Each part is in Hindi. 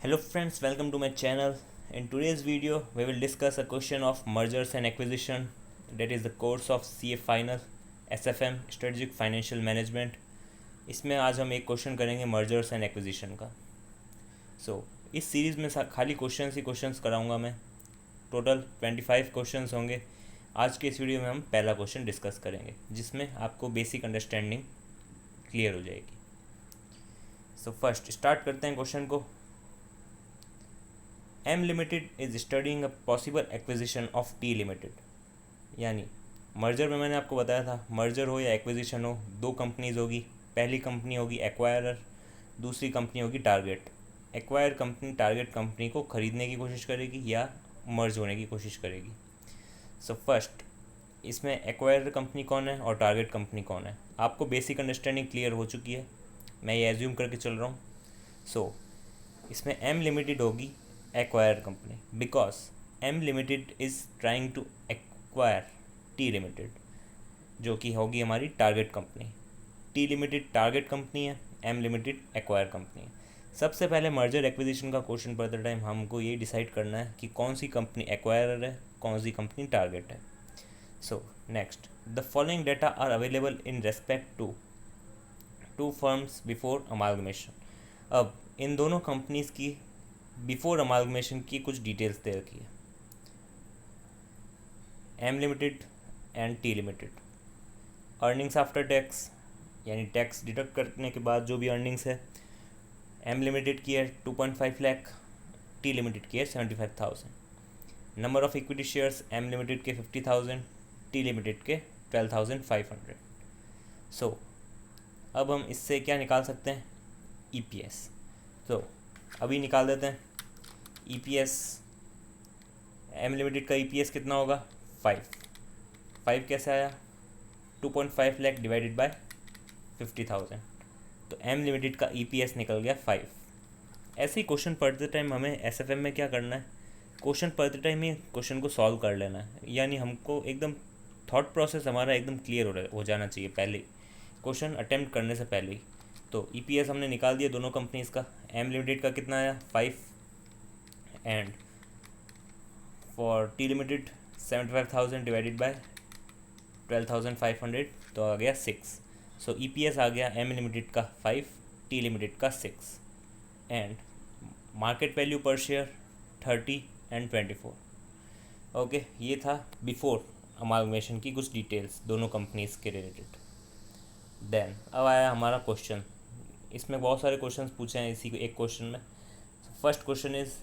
Hello friends, welcome to my channel. In today's video, we will discuss a question of mergers and acquisition, that is the course of CA Final SFM Strategic Financial Management. इसमें आज हम एक क्वेश्चन करेंगे मर्जर्स एंड एक्विजिशन का. इस सीरीज़ में खाली क्वेश्चंस ही क्वेश्चंस कराऊंगा मैं. टोटल 25 क्वेश्चंस होंगे. आज के इस वीडियो में हम पहला क्वेश्चन डिस्कस करेंगे जिसमें आपको बेसिक अंडरस्टैंडिंग क्लियर हो जाएगी. फर्स्ट स्टार्ट करते हैं क्वेश्चन को. M limited is studying a possible acquisition of T limited. यानी मर्जर में मैंने आपको बताया था, मर्जर हो या एक्विजिशन हो, दो कंपनीज होगी. पहली कंपनी होगी एक्वायरर, दूसरी कंपनी होगी target. Acquire company target company को ख़रीदने की कोशिश करेगी या मर्ज होने की कोशिश करेगी. फर्स्ट इसमें एक्वायर कंपनी कौन है और टारगेट कंपनी कौन है, आपको बेसिक अंडरस्टैंडिंग क्लियर हो चुकी है. मैं ये एज्यूम करके चल रहा हूँ. इसमें M लिमिटेड होगी acquire company, because M limited is trying to acquire T limited, जो कि होगी हमारी target company. T limited target company है, M लिमिटेड एक्वायर कंपनी है. सबसे पहले मर्जर एक्विजिशन का क्वेश्चन पढ़ते टाइम हमको ये डिसाइड करना है कि कौन सी कंपनी एक्वायरर है, कौन सी कंपनी टारगेट है. Next, the following data are available in respect to two firms before amalgamation. अब इन दोनों कंपनीज की बिफोर अमालगमेशन की कुछ डिटेल्स दे रखी है. M limited and T limited. Earnings after tax, यानी टैक्स डिडक्ट करने के बाद जो भी अर्निंग्स है, M लिमिटेड की है 2.5 लाख, T लिमिटेड की है 75,000. Number of equity shares M limited के 50,000, T लिमिटेड के 12,500. अब हम इससे क्या निकाल सकते हैं, EPS. अभी निकाल देते हैं EPS. M लिमिटेड का EPS कितना होगा, 5 कैसे आया, 2.5 लाख डिवाइडेड बाय 50,000. तो M लिमिटेड का EPS निकल गया 5. ऐसे ही क्वेश्चन पढ़ते टाइम हमें SFM में क्या करना है, क्वेश्चन पढ़ते टाइम ही क्वेश्चन को सॉल्व कर लेना है. यानी हमको एकदम थॉट प्रोसेस हमारा एकदम क्लियर हो जाना चाहिए पहले क्वेश्चन अटेम्प्ट करने से पहले ही. तो EPS हमने निकाल दिया दोनों कंपनीज का. M लिमिटेड का कितना आया, 5, and for T limited 75,000 divided by 12,500, तो आ गया 6. EPS आ गया M लिमिटेड का 5, T लिमिटेड का 6, and market value per share 30 and 24. Okay, ये था बिफोर अमालगमेशन की कुछ डिटेल्स दोनों कंपनीज के रिलेटेड. देन अब आया हमारा क्वेश्चन. इसमें बहुत सारे क्वेश्चंस पूछे हैं इसी एक क्वेश्चन में. First question is,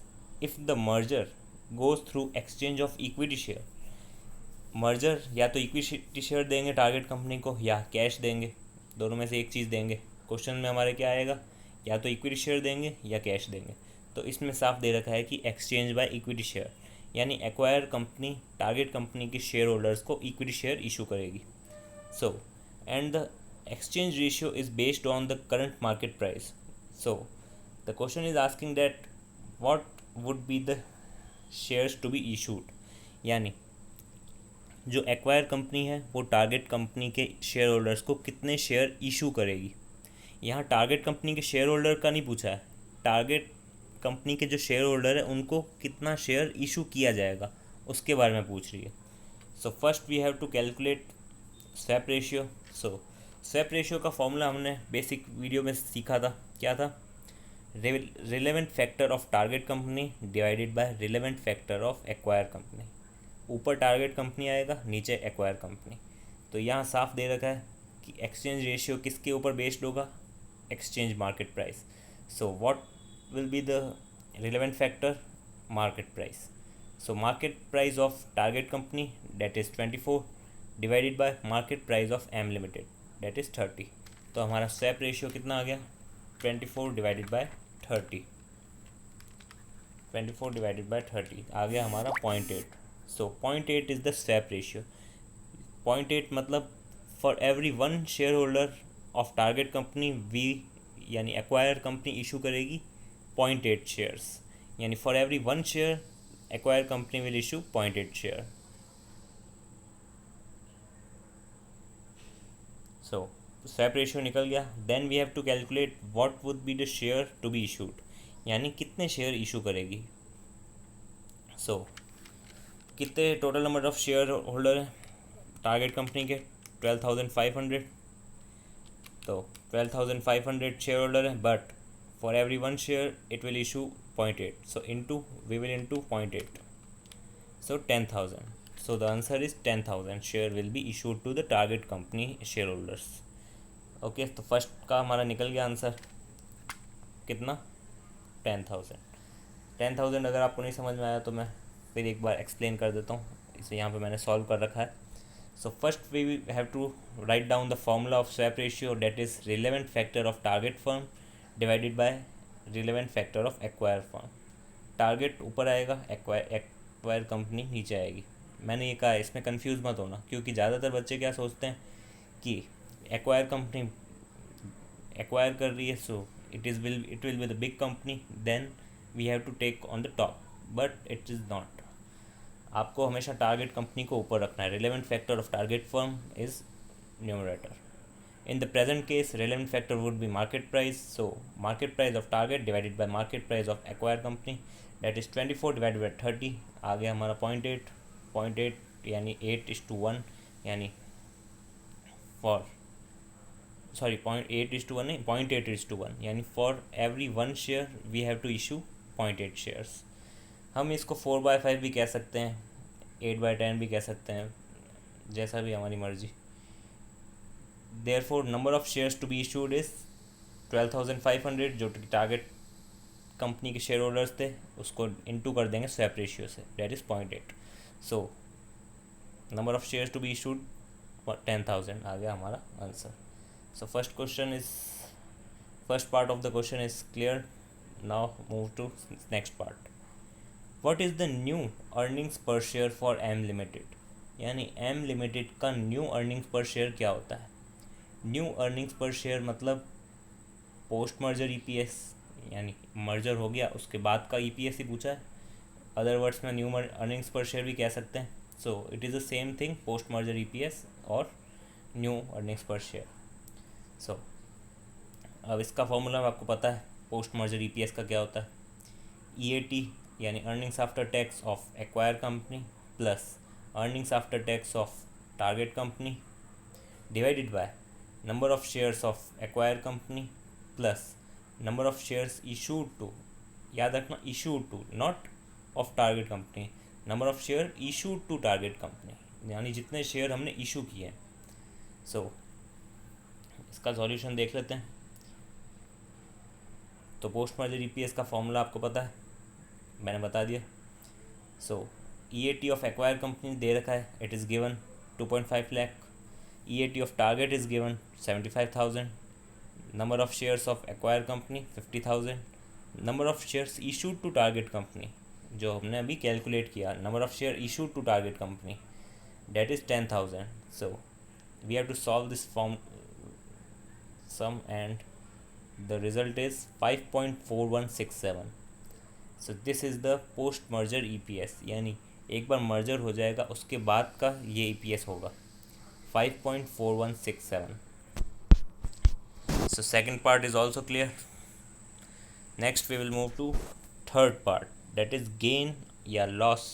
if the merger goes through exchange of equity share. Merger या तो इक्विटी शेयर देंगे टारगेट कंपनी को या कैश देंगे, दोनों में से एक चीज़ देंगे. क्वेश्चन में हमारे क्या आएगा, या तो इक्विटी शेयर देंगे या कैश देंगे. तो इसमें साफ दे रखा है कि एक्सचेंज बाय इक्विटी शेयर, यानी एक्वायर कंपनी टारगेट कंपनी के शेयर होल्डर्स को इक्विटी शेयर इशू करेगी. And the exchange ratio is based on the current market price. So the question is asking that what would be the shares to be issued. यानी जो एक्वायर कंपनी है वो टारगेट कंपनी के शेयर होल्डर्स को कितने शेयर इशू करेगी. यहाँ टारगेट कंपनी के शेयर होल्डर का नहीं पूछा है, टारगेट कंपनी के जो शेयर होल्डर है उनको कितना शेयर इशू किया जाएगा उसके बारे में पूछ रही है. First we have to calculate swap ratio. Swap ratio का फॉर्मूला हमने बेसिक वीडियो में सीखा था. क्या था, relevant factor of target company divided by relevant factor of acquire company. ऊपर टारगेट कंपनी आएगा, नीचे एक्वायर कंपनी. तो यहाँ साफ दे रखा है कि एक्सचेंज रेशियो किसके ऊपर बेस्ड होगा, exchange market price. What will be the relevant factor, market price. Market price of target company that is 24 divided bye market price of M limited date is 30. तो हमारा स्वैप रेशियो कितना आ गया, 24 डिवाइडेड बाय 30. 24 डिवाइडेड बाय 30 आ गया हमारा 0.8. 0.8 इज़ द स्वैप रेशियो. 0.8 मतलब for every one share holder of target company we, यानी एक्वायर कंपनी इशू करेगी 0.8 शेयर्स. यानी for every one share acquire company will issue 0.8 share. Swap ratio निकल गया. Then we have to calculate what would be the share to be issued. यानी कितने शेयर इशू करेगी। सो कितने total number of share holder हैं टारगेट कंपनी के 12,500। तो 12,500 शेयर होल्डर है, but for every one share it will issue 0.8, so into we will into 0.8, so 10,000. So the answer is 10,000 share will be issued to the target company shareholders. Okay, तो फर्स्ट का हमारा निकल गया आंसर कितना, 10,000। 10,000 अगर आपको नहीं समझ में आया तो मैं फिर एक बार एक्सप्लेन कर देता हूँ, इसे यहाँ पे मैंने सॉल्व कर रखा है। So first we have to write down the formula of swap ratio, that is relevant factor of target firm divided by relevant factor of acquire firm. Target ऊपर आएगा, एक्वायर कंपनी नीचे आएगी। मैंने ये कहा इसमें कंफ्यूज मत होना, क्योंकि ज़्यादातर बच्चे क्या सोचते हैं कि एक्वायर कंपनी एक्वायर कर रही है, so it will be the big company, then we have to take on the top, but it is not. आपको हमेशा टारगेट कंपनी को ऊपर रखना है। Relevant factor of target firm is numerator. In the present case, relevant factor would be market price. So market price of target divided by market price of acquired company, that is 24 divided by 30, आ गया हमारा 0.8 यानी 8:1, यानी फॉर 0.8:1 नहीं 0.8:1, यानी for every one share we have to issue 0.8 shares. हम इसको 4/5 भी कह सकते हैं, 8/10 भी कह सकते हैं, जैसा भी हमारी मर्जी। Therefore number of shares to be issued is 12,500, जो टारगेट कंपनी के शेयर होल्डर्स थे, उसको इनटू कर देंगे स्वैप रेशियो से, that is 0.8। So number of shares to be issued 10,000 आ गया हमारा answer. So first part of the question is clear. Now move to next part. What is the new earnings per share for M limited, यानी एम लिमिटेड का न्यू अर्निंग्स पर शेयर क्या होता है। न्यू अर्निंग्स पर शेयर मतलब पोस्ट मर्जर ईपीएस, यानी मर्जर हो गया उसके बाद का ईपीएस ही पूछा है। अदर वर्ड्स में न्यू अर्निंग्स पर शेयर भी कह सकते हैं। So it is the same thing, post merger EPS और new earnings per share. So अब इसका फॉर्मूला आपको पता है, पोस्ट मर्जर ईपीएस का क्या होता है। ईएटी यानी earnings after tax of acquire company plus earnings after tax of target company divided bye number of shares of acquired company plus number of shares issued to, याद रखना issued to, not of target company, number of share issued to target company, यानी जितने शेयर हमने इशू किए हैं। सो इसका सॉल्यूशन देख लेते हैं। तो पोस्ट मर्जर ईपीएस का फॉर्मूला आपको पता है, मैंने बता दिया। सो ईएटी ऑफ एक्वायर कंपनी दे रखा है, it is given 2.5 lakh. EAT of target is given 75,000. Number of shares of acquired company 50,000. Number of shares issued to target company जो हमने अभी कैलकुलेट किया, number of share issued to target company, that is 10,000. So we have to solve this sum and the result is 5.4167. So this is the post merger EPS, यानी एक बार मर्जर हो जाएगा उसके बाद का ये EPS होगा 5.4167. So second part is also clear. Next we will move to third part, that is gain या loss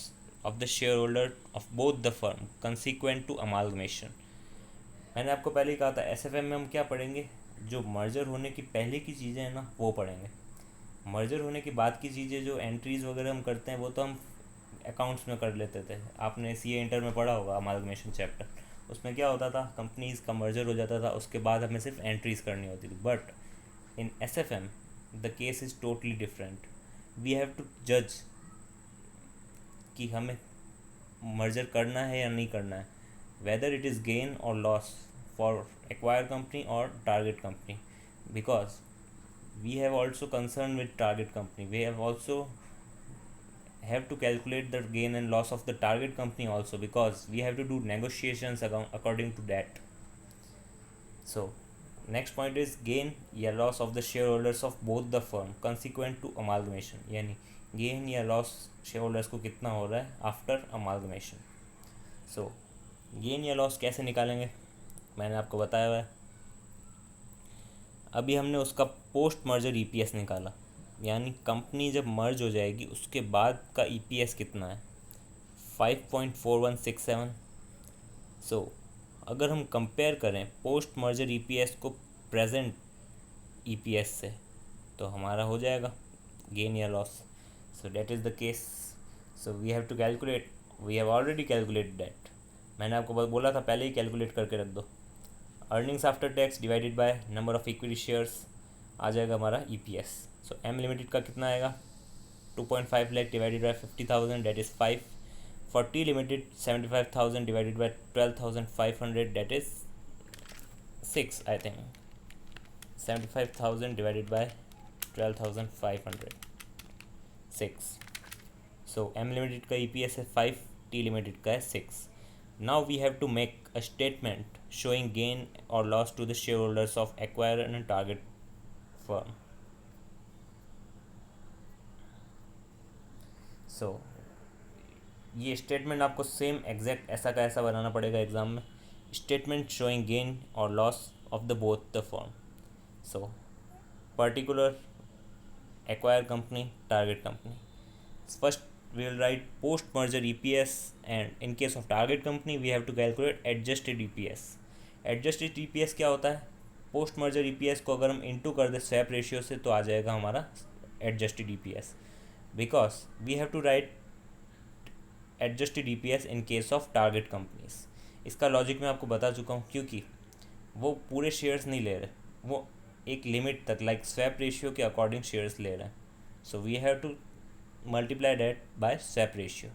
of the shareholder of both the firm consequent to amalgamation. मैंने आपको पहले ही कहा था एसएफएम में हम क्या पढ़ेंगे, जो मर्जर होने की पहले की चीज़ें हैं ना वो पढ़ेंगे। मर्जर होने के बाद की चीज़ें जो एंट्रीज़ वगैरह हम करते हैं वो तो हम अकाउंट्स में कर लेते थे। आपने सीए इंटर में पढ़ा होगा अमालगमेशन चैप्टर, उसमें क्या होता था, कंपनीज़ का मर्जर हो जाता था, उसके बाद हमें सिर्फ एंट्रीज़ करनी होती थी। But in SFM the case is totally different. We have to जज कि हमें मर्जर करना है या नहीं करना है, वेदर इट इज़ गेन और लॉस फॉर एक्वायर कंपनी और target company, because we have also concern with target company, we have also have to calculate the gain and loss of the target company also, because we have to do negotiations according to that. So next point is gain या loss of the shareholders of both the firm consequent to amalgamation, यानी gain या loss shareholders को कितना हो रहा है after amalgamation. So gain या loss कैसे निकालेंगे मैंने आपको बताया हुआ है। अभी हमने उसका पोस्ट मर्जर ईपीएस निकाला, यानी कंपनी जब मर्ज हो जाएगी उसके बाद का ईपीएस कितना है, 5.4167। सो अगर हम कंपेयर करें पोस्ट मर्जर ईपीएस को प्रेजेंट ईपीएस से, तो हमारा हो जाएगा गेन या loss. So that is the case. So we have to calculate, we have already calculate that. मैंने आपको बोला था पहले ही कैलकुलेट करके रख दो। Earnings after tax divided by number of equity shares आ जाएगा हमारा ईपीएस। सो एम लिमिटेड का कितना आएगा, 2.5 lakh divided by 50,000 that is 5। For T limited 75,000 divided by 12,500 that is 6 I think, 75,000 divided by 12,500 6। So M limited का EPS है 5, T limited का है 6। Now we have to make a statement showing gain or loss to the shareholders of acquired and target firm. So ये स्टेटमेंट आपको सेम एग्जैक्ट ऐसा का ऐसा बनाना पड़ेगा एग्ज़ाम में। स्टेटमेंट शोइंग गेन और loss of the both the firm. So particular, acquire company, target company. First we will write post merger EPS and in case of target company we have to calculate adjusted EPS. Adjusted EPS क्या होता है, पोस्ट मर्जर ईपीएस को अगर हम इनटू कर दें स्वैप रेशियो से तो आ जाएगा हमारा adjusted EPS, because we have to write adjusted EPS in case of target companies. इसका लॉजिक मैं आपको बता चुका हूँ, क्योंकि वो पूरे शेयर्स नहीं ले रहे, वो एक लिमिट तक लाइक स्वैप रेशियो के अकॉर्डिंग शेयर्स ले रहे हैं। So we have to multiply that by swap ratio.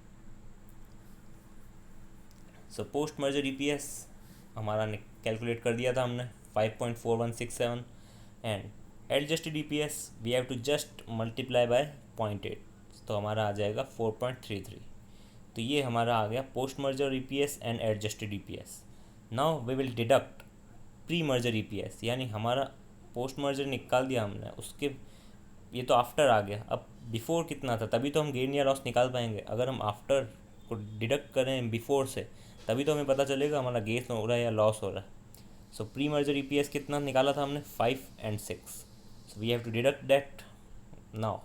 So post merger EPS हमारा कैलकुलेट कर दिया था हमने 5.4167 and adjusted EPS we have to just multiply by 0.8, तो हमारा आ जाएगा 4.33। तो ये हमारा आ गया post merger EPS and adjusted EPS. Now we will deduct pre merger EPS, यानी हमारा पोस्ट मर्जर निकाल दिया हमने, उसके ये तो आफ्टर आ गया। अब बिफोर कितना था, तभी तो हम गेन या लॉस निकाल पाएंगे। अगर हम आफ्टर को डिडक्ट करें बिफोर से, तभी तो हमें पता चलेगा हमारा गेन हो रहा है या लॉस हो रहा है। सो प्री मर्जर ईपीएस कितना निकाला था हमने, 5 and 6। So we have to deduct that. Now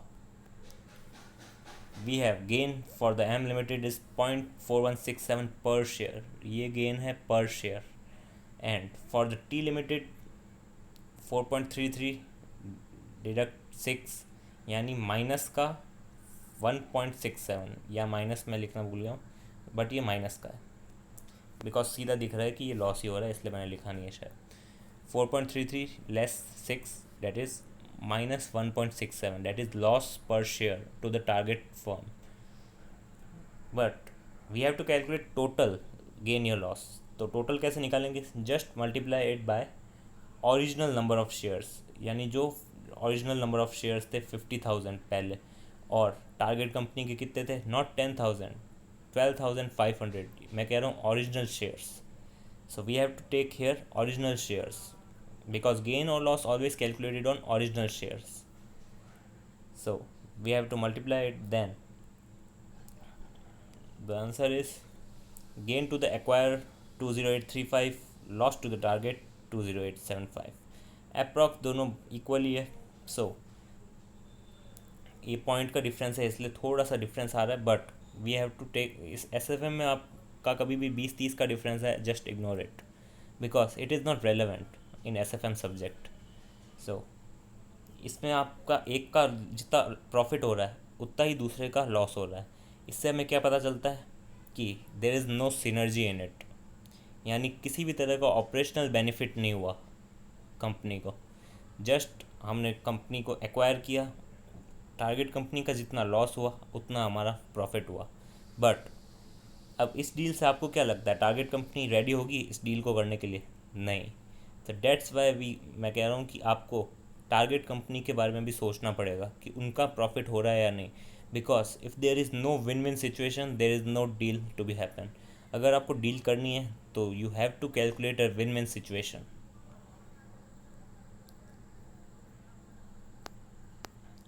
we have gain for the M limited is 0.4167 per share, ये gain है per share, and for the T limited 4.33 deduct 6 यानी माइनस का 1.67, या माइनस में लिखना भूल गया हूँ, बट ये माइनस का है बिकॉज सीधा दिख रहा है कि ये लॉस ही हो रहा है, इसलिए मैंने लिखा नहीं है शायद। 4.33 less 6 that is minus 1.67, that is loss per share to the target firm. But we have to calculate total gain or loss. तो टोटल कैसे निकालेंगे, just multiply it by original number of shares, यानी जो ओरिजिनल नंबर ऑफ शेयर्स थे 50,000 पहले, और टारगेट कंपनी के कितने थे, नॉट 10,000, 12,500, मैं कह रहा हूँ original shares. So we have to take here original shares because gain or loss always calculated on original shares. So we have to multiply it, then the answer is gain to the acquirer 20835, loss to the target 20875, approx दोनों इक्वली है। सो ये पॉइंट का डिफरेंस है इसलिए थोड़ा सा डिफरेंस आ रहा है, but we have to take, इस एसएफएम में आपका कभी भी 20-30 का डिफरेंस है, just ignore it because it is not relevant in SFM subject. So इसमें आपका एक का जितना प्रॉफिट हो रहा है उतना ही दूसरे का लॉस हो रहा है। इससे हमें क्या पता चलता है कि there is no synergy in it, यानी किसी भी तरह का ऑपरेशनल बेनिफिट नहीं हुआ कंपनी को, जस्ट हमने कंपनी को एक्वायर किया, टारगेट कंपनी का जितना लॉस हुआ उतना हमारा प्रॉफिट हुआ। बट अब इस डील से आपको क्या लगता है, टारगेट कंपनी रेडी होगी इस डील को करने के लिए? नहीं। तो डेट्स वाई मैं कह रहा हूँ कि आपको टारगेट कंपनी के बारे में भी सोचना पड़ेगा कि उनका प्रॉफिट हो रहा है या नहीं, because if there is no win win situation there is no deal to be happen. अगर आपको डील करनी है तो you have to calculate a win win situation.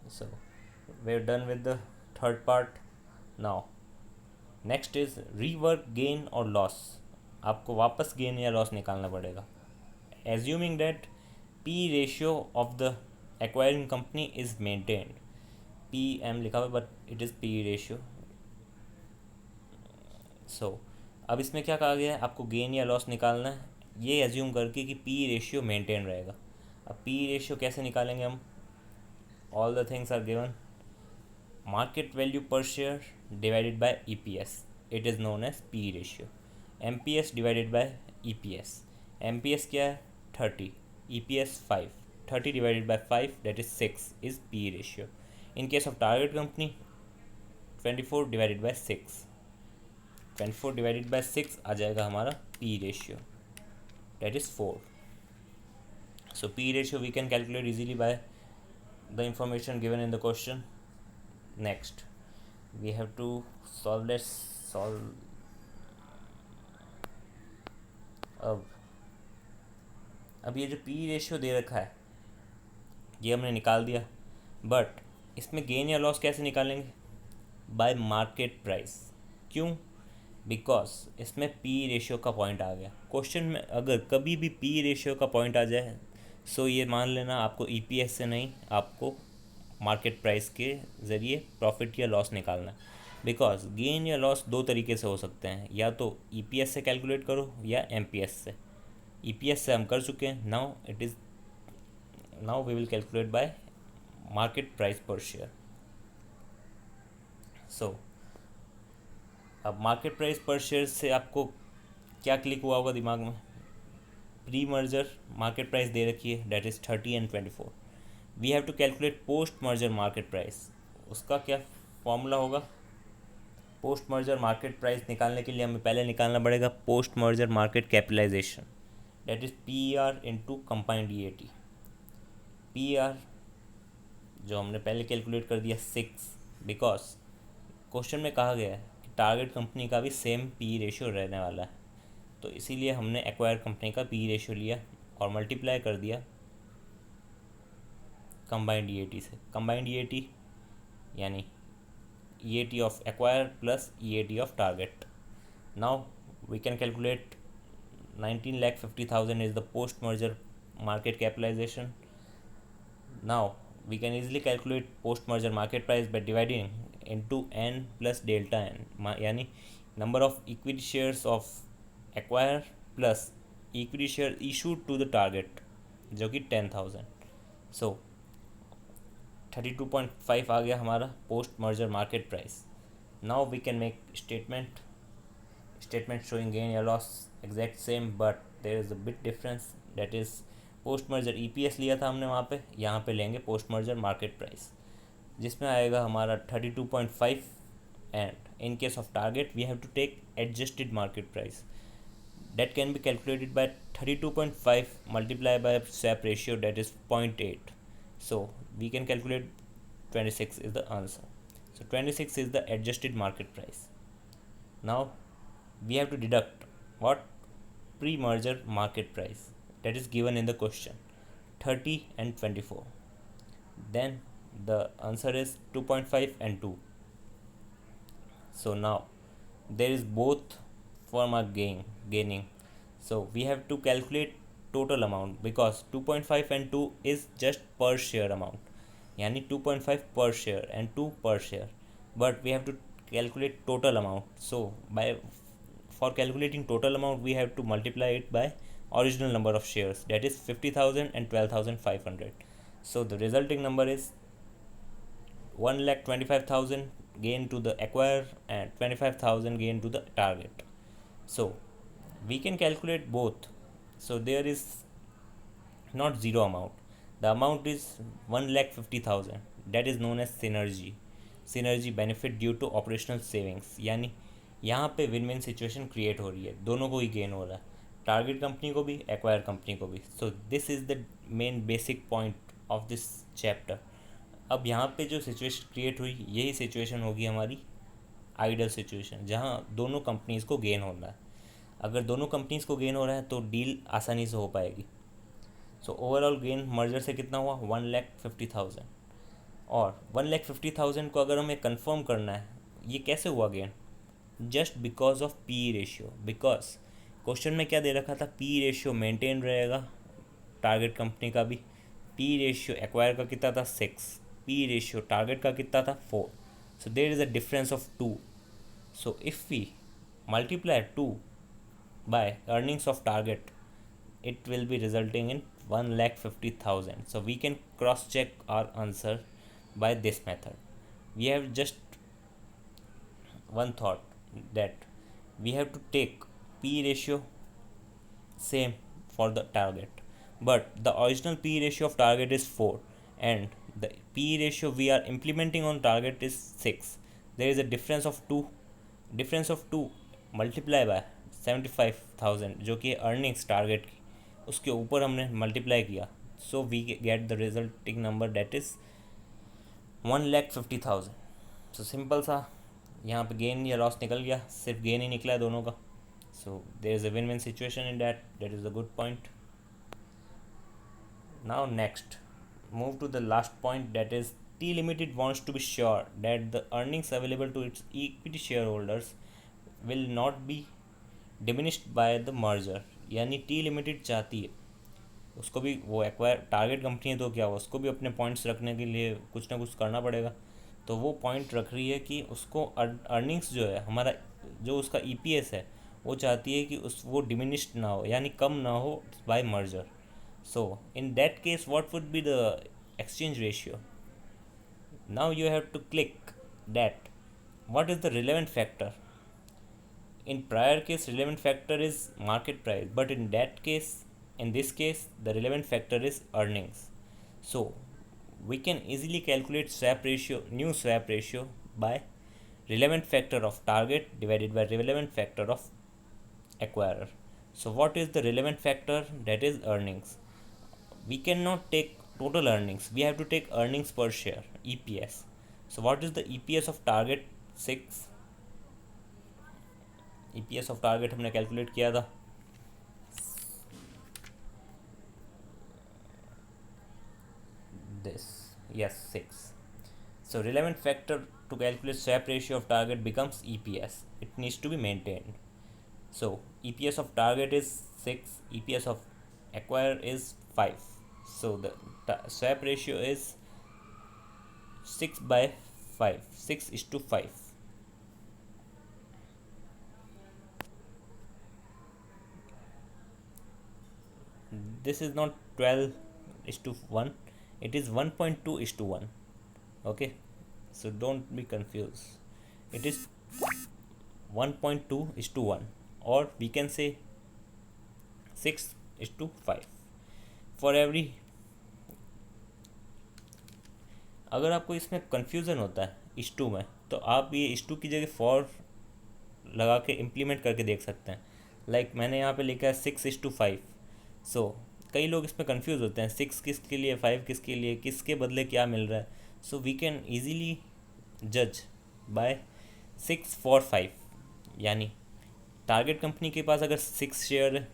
So we're done with the third part. Now next is rework gain or loss, आपको वापस गेन या लॉस निकालना पड़ेगा। Assuming that P ratio of the acquiring company is maintained, P M लिखा हुआ but it is P ratio. So अब इसमें क्या कहा गया है, आपको गेन या लॉस निकालना है, ये एज्यूम करके कि पी रेशियो मेंटेन रहेगा। अब पी रेशियो कैसे निकालेंगे हम, all the things are given, market value per share divided by EPS, it is known as P ratio. MPS divided by EPS, MPS क्या है 30, EPS 5, 30 divided by 5 that is 6 is P ratio. In case of target company 24 divided by 6, 24 divided by 6 आ जाएगा हमारा P ratio, that is 4। So P ratio we can calculate easily bye the information given in the question. Next we have to solve, let's solve। अब ये जो पी रेशियो दे रखा है ये हमने निकाल दिया, बट इसमें गेन या लॉस कैसे निकालेंगे, बाय मार्केट प्राइस। क्यों, बिकॉज इसमें पी रेशियो का पॉइंट आ गया क्वेश्चन में। अगर कभी भी पी रेशियो का पॉइंट आ जाए सो ये मान लेना आपको ईपीएस से नहीं, आपको मार्केट प्राइस के ज़रिए प्रॉफिट या लॉस निकालना है। बिकॉज गेन या लॉस दो तरीके से हो सकते हैं, या तो ईपीएस से कैलकुलेट करो या एमपीएस से। ईपीएस से हम कर चुके हैं, now we will calculate by market price per share. So अब मार्केट प्राइस पर शेयर से आपको क्या क्लिक हुआ होगा दिमाग में, प्री मर्जर मार्केट प्राइस दे रखी है that is 30 and 24। We have to calculate post merger market price. उसका क्या फॉर्मूला होगा, पोस्ट मर्जर मार्केट प्राइस निकालने के लिए हमें पहले निकालना पड़ेगा post merger market capitalisation, that is P R into combined E A T. P R जो हमने पहले कैलकुलेट कर दिया 6, बिकॉज क्वेश्चन में कहा गया है कि टारगेट कंपनी का भी सेम पी रेशियो रहने वाला है, तो इसीलिए हमने एक्वायर कंपनी का पी रेशियो लिया और मल्टीप्लाई कर दिया कंबाइंड ईएटी से। कंबाइंड ईएटी यानी EAT of acquire plus EAT of target. Now we can calculate 19,50,000 is the post merger market capitalisation. Now we can easily calculate post merger market price by dividing into n plus delta n, यानी number of equity shares of acquire plus equity share issued to the target जो कि 10,000। सो 32.5 आ गया हमारा post merger market price. Now we can make statement showing gain या loss exact same, but there is a bit difference, that is post merger EPS लिया था हमने वहाँ पे, यहाँ पे लेंगे पोस्ट मर्जर मार्केट प्राइस, जिसमें आएगा हमारा 32.5 and in case of target we have to take adjusted market price that can be calculated by 32.5 multiplied by swap ratio, that is 0.8, so we can calculate 26 is the answer. So 26 is the adjusted market price. Now we have to deduct what, pre-merger market price, that is given in the question 30 and 24, then the answer is 2.5 and 2. So now there is both form are gaining, so we have to calculate total amount because 2.5 and 2 is just per share amount, yani 2.5 per share and 2 per share, but we have to calculate total amount. So for calculating total amount we have to multiply it by original number of shares, that is 50,000 and 12,500. so the resulting number is 1,25,000 gain to the acquire and 25,000 gain to the target. So we can calculate both. So there is not zero amount, the amount is 1,50,000, that is known as synergy benefit due to operational savings, यानी यहाँ पे विन विन सिचुएशन क्रिएट हो रही है, दोनों को ही गेन हो रहा है, टारगेट कंपनी को भी एक्वायर कंपनी को भी। So this is the main basic point of this chapter. अब यहाँ पे जो सिचुएशन क्रिएट हुई यही सिचुएशन होगी हमारी आइडल सिचुएशन, जहाँ दोनों कंपनीज़ को गेन हो रहा है। अगर दोनों कंपनीज़ को गेन हो रहा है तो डील आसानी से हो पाएगी। सो ओवरऑल गेन मर्जर से कितना हुआ, 1,50,000, और 1,50,000 को अगर हमें कंफर्म करना है ये कैसे हुआ gain, just because of P ratio. Because question में क्या दे रखा था, पी रेशियो मेंटेन रहेगा टारगेट कंपनी का भी, पी रेशियो एक्वायर का कितना था 6, पी रेशियो टारगेट का कितना था 4. So there is a difference of 2. So if we multiply 2 by earnings of target, it will be resulting in 1,50,000. So we can cross check our answer by this method. We have just one thought, that we have to take P ratio same for the target, but the original P ratio of target is 4 and the P ratio we are implementing on target is 6. There is a difference of 2. Difference of 2 multiply by 75,000 जो कि अर्निंग्स टारगेट की, उसके ऊपर हमने मल्टीप्लाई किया. So we get the resulting number that is 1,50,000. So simple सा यहाँ पे गेन या लॉस निकल गया, सिर्फ गेन ही निकला है दोनों का. So there is a win win situation in that is a good point. Now next move to the last point, that is T Limited wants to be sure that the earnings available to its equity shareholders will not be diminished by the merger. यानी टी लिमिटेड चाहती है, उसको भी वो एक्वायर टारगेट कंपनी है तो क्या, उसको भी अपने पॉइंट्स रखने के लिए कुछ ना कुछ करना पड़ेगा. तो वो पॉइंट रख रही है कि उसको अर्निंग्स जो है हमारा, जो उसका ईपीएस है, वो चाहती है कि उस वो डिमिनिश्ड ना हो, यानी कम ना हो by merger. So in that case, what would be the exchange ratio? Now you have to click that what is the relevant factor. In prior case, relevant factor is market price, but in this case the relevant factor is earnings. So we can easily calculate new swap ratio by relevant factor of target divided by relevant factor of acquirer. So what is the relevant factor? That is earnings. We cannot take total earnings, we have to take earnings per share, EPS. So what is the EPS of target? 6. EPS of target हमने कैलकुलेट किया था, this, yes, 6. So relevant factor to calculate swap ratio of target becomes EPS. It needs to be maintained. So EPS of target is 6, EPS of acquire is 5. So the swap ratio is 6 by 5, 6:5. This is not 12:1, it is 1.2:1. Okay, so don't be confused. It is 1.2:1, or we can say 6:5 for every. अगर आपको इसमें कन्फ्यूज़न होता है इस टू में, तो आप ये इस टू की जगह फॉर लगा के इम्प्लीमेंट करके देख सकते हैं. लाइक मैंने यहाँ पे लिखा है 6:5. सो कई लोग इसमें कंफ्यूज होते हैं, 6 किसके लिए, 5 किसके लिए, किसके बदले क्या मिल रहा है. सो वी कैन ईजीली जज बाय 6 for 5. यानी टारगेट कंपनी के पास अगर 6 शेयर है,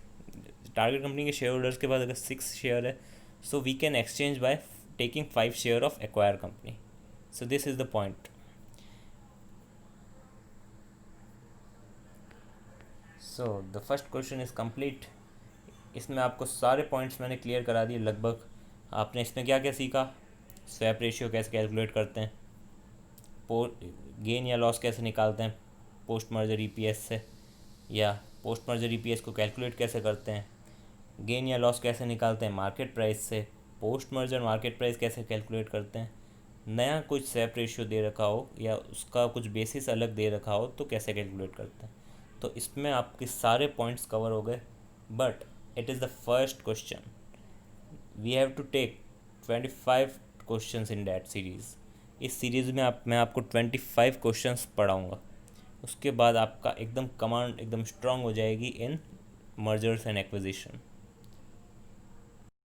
टारगेट कंपनी के शेयर होल्डर्स के पास अगर 6 शेयर है, so we can exchange by taking 5 share of acquire company. So this is the point. So the first question is complete. इसमें आपको सारे पॉइंट्स मैंने क्लियर करा दिए लगभग. आपने इसमें क्या क्या सीखा, स्वैप रेशियो कैसे कैलकुलेट करते हैं, गेन या लॉस कैसे निकालते हैं पोस्ट मर्जर ईपीएस से, या पोस्ट मर्जर ईपीएस को कैलकुलेट कैसे करते हैं, गेन या लॉस कैसे निकालते हैं मार्केट प्राइस से, पोस्ट मर्जर मार्केट प्राइस कैसे कैलकुलेट करते हैं, नया कुछ स्वैप रेशियो दे रखा हो या उसका कुछ बेसिस अलग दे रखा हो तो कैसे कैलकुलेट करते हैं. तो इसमें आपके सारे पॉइंट्स कवर हो गए. But it is the first question. We have to take 25 questions in that series. इस सीरीज़ में मैं आपको 25 क्वेश्चंस पढ़ाऊँगा. उसके बाद आपका एकदम कमांड एकदम स्ट्रांग हो जाएगी इन मर्जर्स एंड एक्विजिशन.